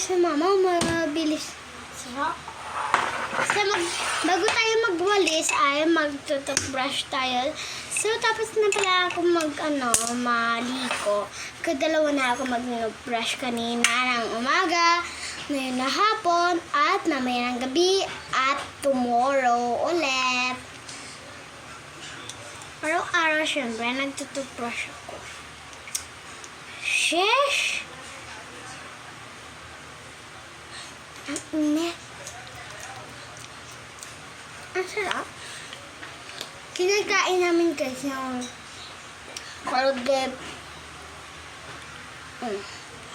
sa mama, mabilis. Sarap. Bago tayo magwalis ay mag-toothbrush tayo. So, tapos na pala ako maliko. Kadalawa na ako mag-brush kanina ng umaga, ngayon na hapon, at mamaya ng gabi, at tomorrow ulit. Araw-araw, syempre, nag-toothbrush ako. Sheesh! Ang init. Ang sarap. Kinakain namin guys yung Colgate.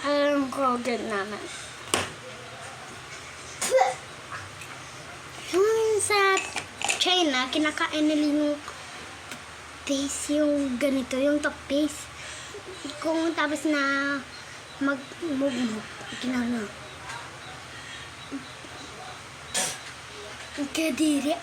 Ang Colgate namin. Yung sa China, kinakain nila yung paste, yung ganito, yung toothpaste. Kung tapos na mag-mug-mug, ginano. Kadiri.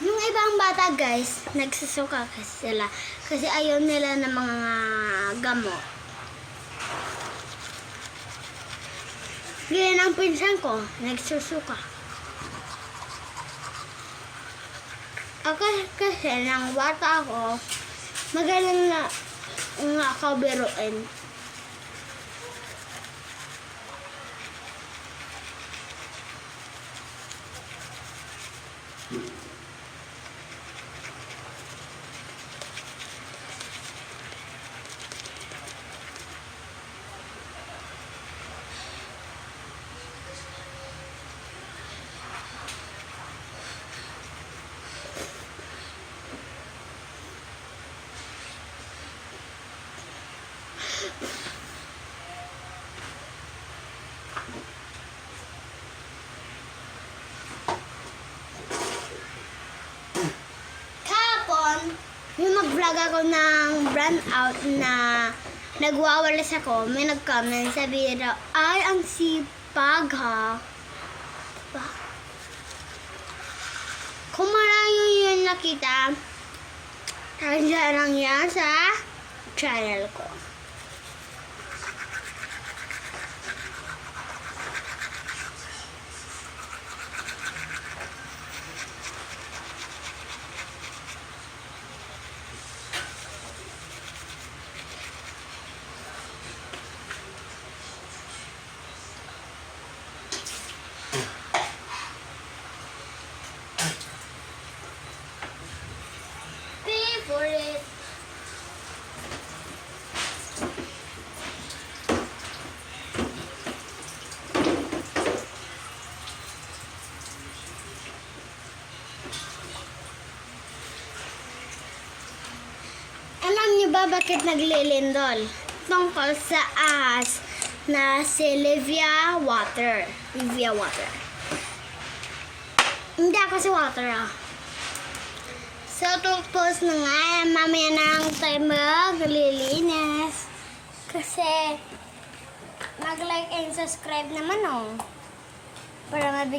Yung ibang bata guys, nagsusuka kasi sila kasi ayaw nila ng mga gamot. Ganyan ang pinsan ko, nagsusuka. Ako kasi nang bata ako, magaling na ako biruin. Yung mag-vlog ako ng brand out na nagwawalis ako, may nag-comment, sabi daw, ay, ang sipag ha. Diba? Kung marami yun nakita, nandiyan lang yan sa channel ko. Favorite. Alam niyo ba bakit naglilindol? Tungkol sa ahas na si Livia Water. Livia Water. Hindi ako si Water ah. So, tapos na nga, mamaya na lang tayo maglilinis. Kasi, mag-like and subscribe naman, oh. Para mabigyan.